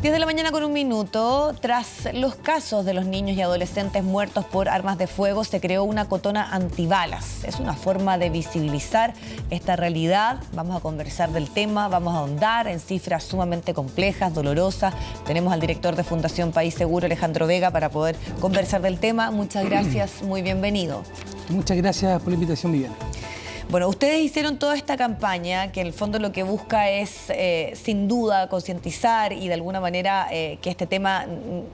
10 de la mañana con 1 minuto. Tras los casos de los niños y adolescentes muertos por armas de fuego, se creó una cotona antibalas. Es una forma de visibilizar esta realidad. Vamos a conversar del tema, vamos a ahondar en cifras sumamente complejas, dolorosas. Tenemos al director de Fundación País Seguro, Alejandro Vega, para poder conversar del tema. Muchas gracias, muy bienvenido. Muchas gracias por la invitación, Viviana. Bueno, ustedes hicieron toda esta campaña que en el fondo lo que busca es, sin duda, concientizar y de alguna manera que este tema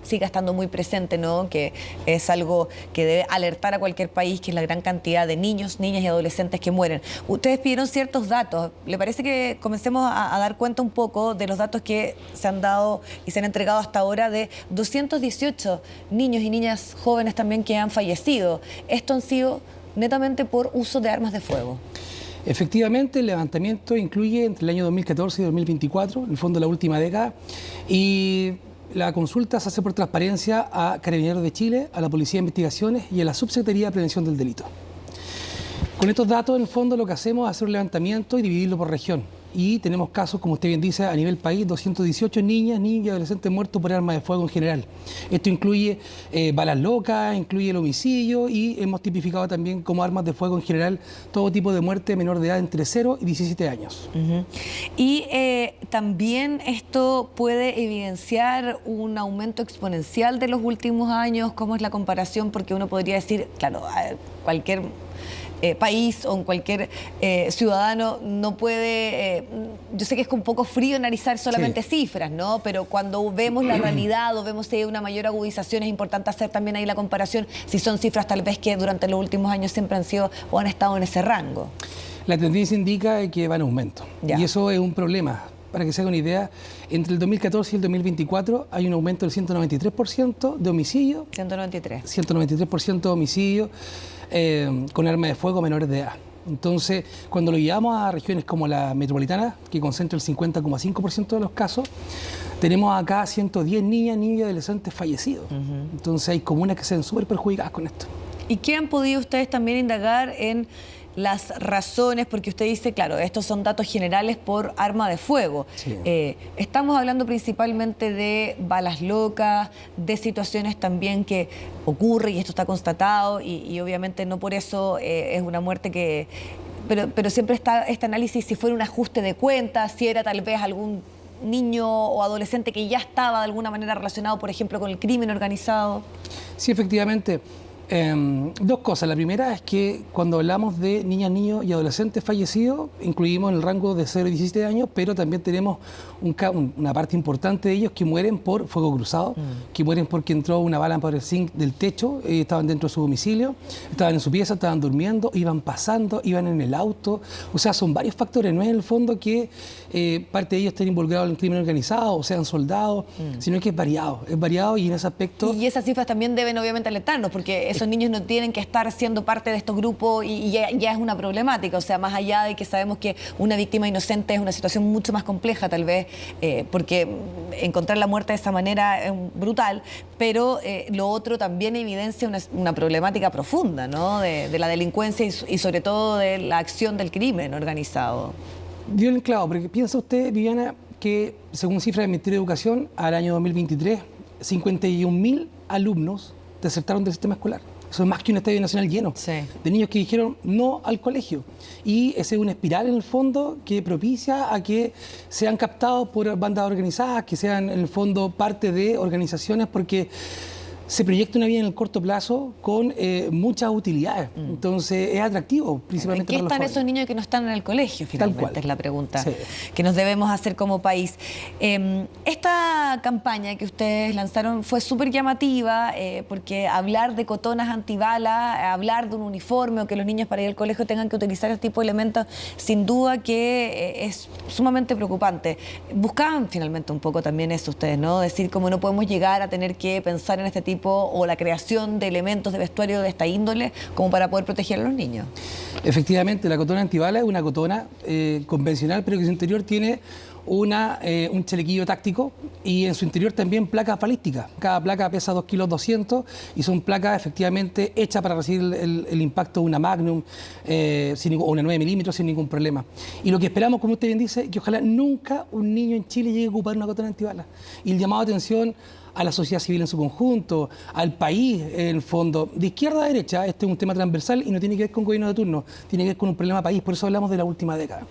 siga estando muy presente, ¿no? Que es algo que debe alertar a cualquier país, que es la gran cantidad de niños, niñas y adolescentes que mueren. Ustedes pidieron ciertos datos. ¿Le parece que comencemos a dar cuenta un poco de los datos que se han dado y se han entregado hasta ahora de 218 niños y niñas jóvenes también que han fallecido? Esto han sido netamente por uso de armas de fuego. Efectivamente, el levantamiento incluye entre el año 2014 y 2024, en el fondo la última década, y la consulta se hace por transparencia a Carabineros de Chile, a la Policía de Investigaciones y a la Subsecretaría de Prevención del Delito. Con estos datos, en el fondo, lo que hacemos es hacer un levantamiento y dividirlo por región. Y tenemos casos, como usted bien dice, a nivel país, 218 niñas, niños y adolescentes muertos por armas de fuego en general. Esto incluye balas locas, incluye el homicidio y hemos tipificado también como armas de fuego en general todo tipo de muerte menor de edad entre 0 y 17 años. Y también esto puede evidenciar un aumento exponencial de los últimos años. ¿Cómo es la comparación? Porque uno podría decir, claro, cualquier país o en cualquier ciudadano no puede, yo sé que es un poco frío analizar solamente cifras, ¿no? Pero cuando vemos la realidad o vemos si hay una mayor agudización, es importante hacer también ahí la comparación, si son cifras tal vez que durante los últimos años siempre han sido o han estado en ese rango. La tendencia indica que va en aumento y eso es un problema. Para que se haga una idea, entre el 2014 y el 2024 hay un aumento del 193% de homicidio. 193. 193% de homicidio con armas de fuego menores de edad. Entonces, cuando lo llevamos a regiones como la metropolitana, que concentra el 50,5% de los casos, tenemos acá 110 niñas, niños y adolescentes fallecidos. Entonces hay comunas que se ven súper perjudicadas con esto. ¿Y qué han podido ustedes también indagar en las razones? Porque usted dice, claro, estos son datos generales por arma de fuego. Sí. Estamos hablando principalmente de balas locas, de situaciones también que ocurren y esto está constatado y obviamente no por eso es una muerte que... Pero siempre está este análisis si fuera un ajuste de cuentas, si era tal vez algún niño o adolescente que ya estaba de alguna manera relacionado, por ejemplo, con el crimen organizado. Sí, efectivamente. Dos cosas. La primera es que cuando hablamos de niñas, niños y adolescentes fallecidos, incluimos en el rango de 0 y 17 años, pero también tenemos una parte importante de ellos que mueren por fuego cruzado, que mueren porque entró una bala por el zinc del techo, estaban dentro de su domicilio, estaban en su pieza, estaban durmiendo, iban pasando, iban en el auto. O sea, son varios factores. No es en el fondo que parte de ellos estén involucrados en el crimen organizado o sean soldados, sino que es variado y en ese aspecto... Y esas cifras también deben obviamente alertarnos, porque esos niños no tienen que estar siendo parte de estos grupos y ya es una problemática. O sea, más allá de que sabemos que una víctima inocente es una situación mucho más compleja, tal vez, porque encontrar la muerte de esa manera es brutal, pero lo otro también evidencia una problemática profunda, ¿no? De la delincuencia y sobre todo de la acción del crimen organizado. Dio el clavo, porque piensa usted, Viviana, que según cifras del Ministerio de Educación, al año 2023, 51.000 alumnos desertaron del sistema escolar. Eso es más que un estadio nacional lleno de niños que dijeron no al colegio. Y esa es una espiral en el fondo que propicia a que sean captados por bandas organizadas, que sean en el fondo parte de organizaciones, porque se proyecta una vida en el corto plazo con muchas utilidades. Entonces es atractivo, principalmente para los jóvenes. ¿En qué están esos niños que no están en el colegio, finalmente? Es la pregunta que nos debemos hacer como país. Esta campaña que ustedes lanzaron fue súper llamativa, porque hablar de cotonas antibalas, hablar de un uniforme o que los niños para ir al colegio tengan que utilizar este tipo de elementos, sin duda que es sumamente preocupante. Buscaban finalmente un poco también eso ustedes, ¿no? Decir cómo no podemos llegar a tener que pensar en este tipo o la creación de elementos de vestuario de esta índole como para poder proteger a los niños. Efectivamente, la cotona antibala es una cotona convencional, pero que en su interior tiene un chalequillo táctico y en su interior también placas balísticas. Cada placa pesa 2,2 kg y son placas efectivamente hechas para recibir el impacto de una Magnum o una 9 milímetros sin ningún problema. Y lo que esperamos, como usted bien dice, que ojalá nunca un niño en Chile llegue a ocupar una cotona antibalas. Y el llamado de atención a la sociedad civil en su conjunto, al país en el fondo, de izquierda a derecha. Este es un tema transversal y no tiene que ver con gobierno de turno, tiene que ver con un problema país, por eso hablamos de la última década.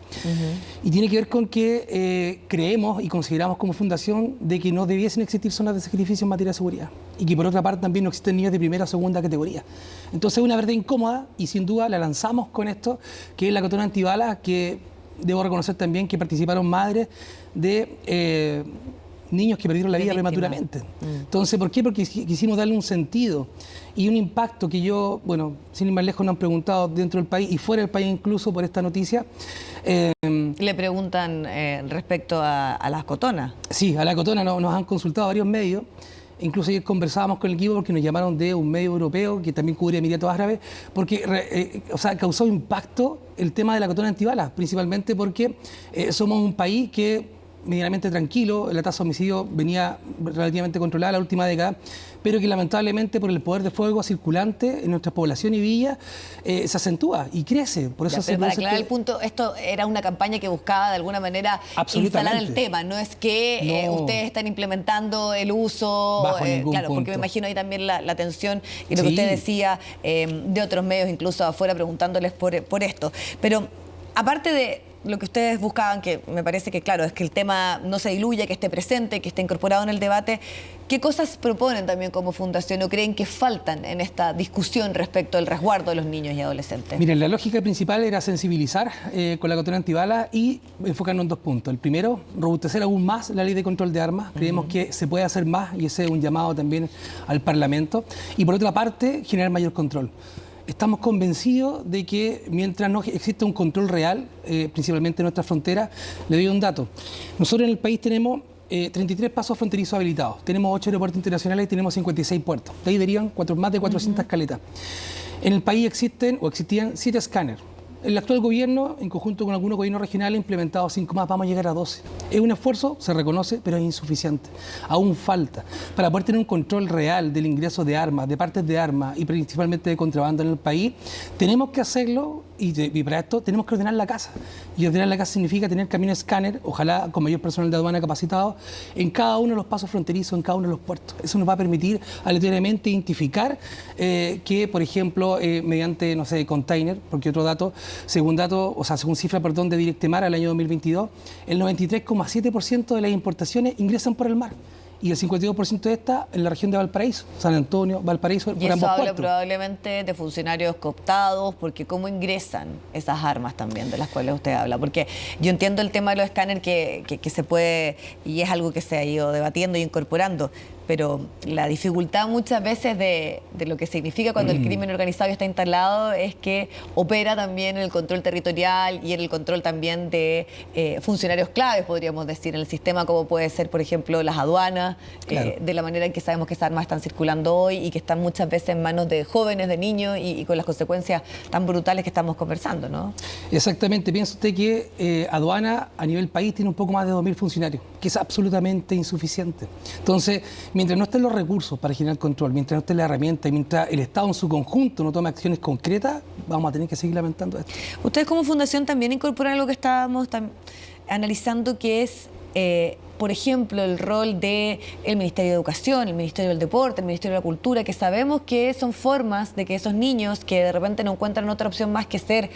Y tiene que ver con que creemos y consideramos como fundación de que no debiesen existir zonas de sacrificio en materia de seguridad y que por otra parte también no existen niños de primera o segunda categoría. Entonces es una verdad incómoda y sin duda la lanzamos con esto, que es la cotona antibalas, que debo reconocer también que participaron madres de niños que perdieron la vida prematuramente. Entonces, ¿por qué? Porque quisimos darle un sentido y un impacto que yo, bueno, sin ir más lejos, nos han preguntado dentro del país y fuera del país incluso por esta noticia. Le preguntan respecto a las cotonas. Sí, a la cotona nos han consultado varios medios. Incluso ayer conversábamos con el equipo porque nos llamaron de un medio europeo que también cubre Emiratos Árabes, porque causó impacto el tema de la cotona antibalas, principalmente porque somos un país que medianamente tranquilo, la tasa de homicidio venía relativamente controlada la última década, pero que lamentablemente por el poder de fuego circulante en nuestra población y villas se acentúa y crece. Por eso para aclarar el punto, esto era una campaña que buscaba de alguna manera instalar el tema, no es que ustedes están implementando el uso, claro, porque me imagino ahí también la tensión y lo que usted decía de otros medios, incluso afuera, preguntándoles por esto. Pero aparte de lo que ustedes buscaban, que me parece que, claro, es que el tema no se diluya, que esté presente, que esté incorporado en el debate, ¿qué cosas proponen también como fundación o creen que faltan en esta discusión respecto al resguardo de los niños y adolescentes? Miren, la lógica principal era sensibilizar con la cotona antibalas y enfocarnos en dos puntos. El primero, robustecer aún más la ley de control de armas. Creemos que se puede hacer más y ese es un llamado también al Parlamento. Y por otra parte, generar mayor control. Estamos convencidos de que mientras no exista un control real, principalmente en nuestras fronteras, le doy un dato. Nosotros en el país tenemos 33 pasos fronterizos habilitados, tenemos 8 aeropuertos internacionales y tenemos 56 puertos. De ahí derivan más de 400 caletas. En el país existían 7 escáneres. El actual gobierno, en conjunto con algunos gobiernos regionales, ha implementado 5 más, vamos a llegar a 12. Es un esfuerzo, se reconoce, pero es insuficiente. Aún falta. Para poder tener un control real del ingreso de armas, de partes de armas y principalmente de contrabando en el país, tenemos que hacerlo y para esto tenemos que ordenar la casa. Y ordenar la casa significa tener caminos escáner, ojalá con mayor personal de aduana capacitado, en cada uno de los pasos fronterizos, en cada uno de los puertos. Eso nos va a permitir aleatoriamente identificar que, por ejemplo, mediante, no sé, container, porque otro dato, según cifra, de Directemar al año 2022, el 93,7% de las importaciones ingresan por el mar. Y el 52% de estas en la región de Valparaíso, San Antonio, Valparaíso, por ambos puertos. Y eso habla probablemente de funcionarios cooptados, porque cómo ingresan esas armas también de las cuales usted habla. Porque yo entiendo el tema de los escáneres que se puede, y es algo que se ha ido debatiendo y incorporando, pero la dificultad muchas veces de lo que significa cuando el crimen organizado está instalado es que opera también en el control territorial y en el control también de funcionarios claves, podríamos decir, en el sistema, como puede ser, por ejemplo, las aduanas, claro, de la manera en que sabemos que esas armas están circulando hoy y que están muchas veces en manos de jóvenes, de niños y con las consecuencias tan brutales que estamos conversando, ¿no? Exactamente. Piensa usted que aduana a nivel país tiene un poco más de 2.000 funcionarios, que es absolutamente insuficiente. Entonces, mientras no estén los recursos para generar control, mientras no esté la herramienta y mientras el Estado en su conjunto no tome acciones concretas, vamos a tener que seguir lamentando esto. Ustedes como fundación también incorporan algo que estábamos analizando, que es, por ejemplo, el rol del Ministerio de Educación, el Ministerio del Deporte, el Ministerio de la Cultura, que sabemos que son formas de que esos niños que de repente no encuentran otra opción más que ser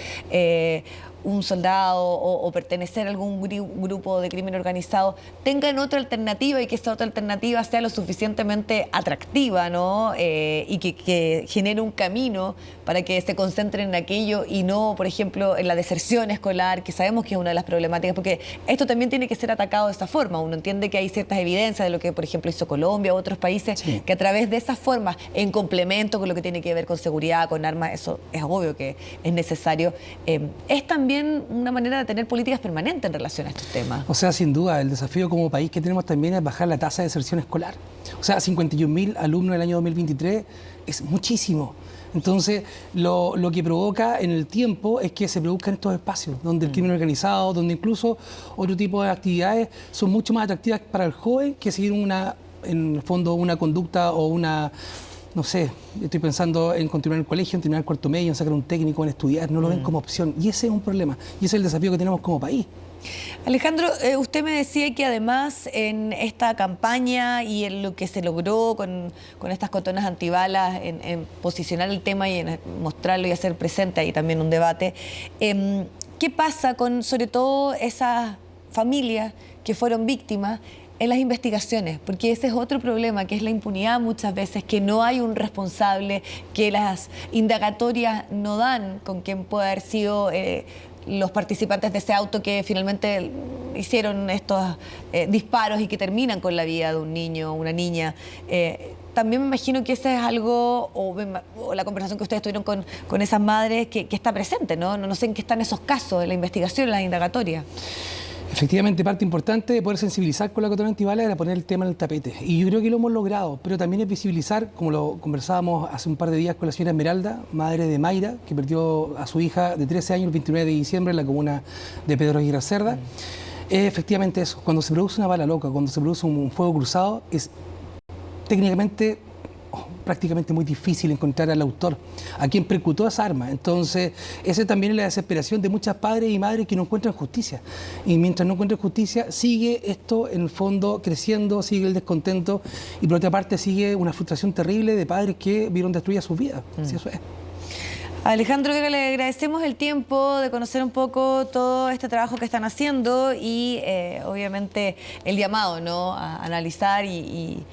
un soldado o pertenecer a algún grupo de crimen organizado, tengan otra alternativa y que esa otra alternativa sea lo suficientemente atractiva, ¿no? Y que genere un camino para que se concentren en aquello y no, por ejemplo, en la deserción escolar, que sabemos que es una de las problemáticas, porque esto también tiene que ser atacado de esa forma. Uno entiende que hay ciertas evidencias de lo que, por ejemplo, hizo Colombia u otros países, sí, que a través de esa forma, en complemento con lo que tiene que ver con seguridad, con armas, eso es obvio que es necesario, es también una manera de tener políticas permanentes en relación a estos temas. O sea, sin duda, el desafío como país que tenemos también es bajar la tasa de deserción escolar. O sea, 51.000 alumnos en el año 2023 es muchísimo. Entonces, lo que provoca en el tiempo es que se produzcan estos espacios donde el crimen organizado, donde incluso otro tipo de actividades son mucho más atractivas para el joven que seguir en el fondo, una conducta o una... No sé, estoy pensando en continuar el colegio, en terminar el cuarto medio, en sacar un técnico, en estudiar, no lo ven como opción. Y ese es un problema, y ese es el desafío que tenemos como país. Alejandro, usted me decía que además en esta campaña y en lo que se logró con estas cotonas antibalas, en posicionar el tema y en mostrarlo y hacer presente ahí también un debate, ¿qué pasa con sobre todo esas familias que fueron víctimas en las investigaciones? Porque ese es otro problema, que es la impunidad muchas veces, que no hay un responsable, que las indagatorias no dan con quién puede haber sido los participantes de ese auto que finalmente hicieron estos disparos y que terminan con la vida de un niño o una niña. También me imagino que ese es algo, o la conversación que ustedes tuvieron con esas madres, que está presente, ¿no? No sé en qué están esos casos, en la investigación, en las indagatorias. Efectivamente, parte importante de poder sensibilizar con la cotona antibala era poner el tema en el tapete. Y yo creo que lo hemos logrado, pero también es visibilizar, como lo conversábamos hace un par de días con la señora Esmeralda, madre de Mayra, que perdió a su hija de 13 años el 29 de diciembre en la comuna de Pedro Aguirre Cerda. Efectivamente eso, cuando se produce una bala loca, cuando se produce un fuego cruzado, es técnicamente prácticamente muy difícil encontrar al autor, a quien percutó esa arma. Entonces, esa también es la desesperación de muchas padres y madres que no encuentran justicia. Y mientras no encuentran justicia, sigue esto en el fondo creciendo, sigue el descontento y por otra parte sigue una frustración terrible de padres que vieron destruidas sus vidas. Sí, eso es. Alejandro, le agradecemos el tiempo de conocer un poco todo este trabajo que están haciendo y obviamente el llamado, ¿no?, a analizar y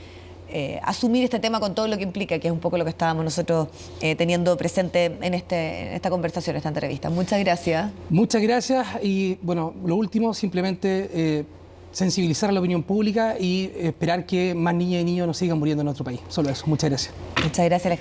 asumir este tema con todo lo que implica, que es un poco lo que estábamos nosotros teniendo presente en esta conversación, en esta entrevista. Muchas gracias. Muchas gracias y bueno, lo último, simplemente sensibilizar a la opinión pública y esperar que más niñas y niños no sigan muriendo en nuestro país. Solo eso. Muchas gracias. Muchas gracias, Alejandro.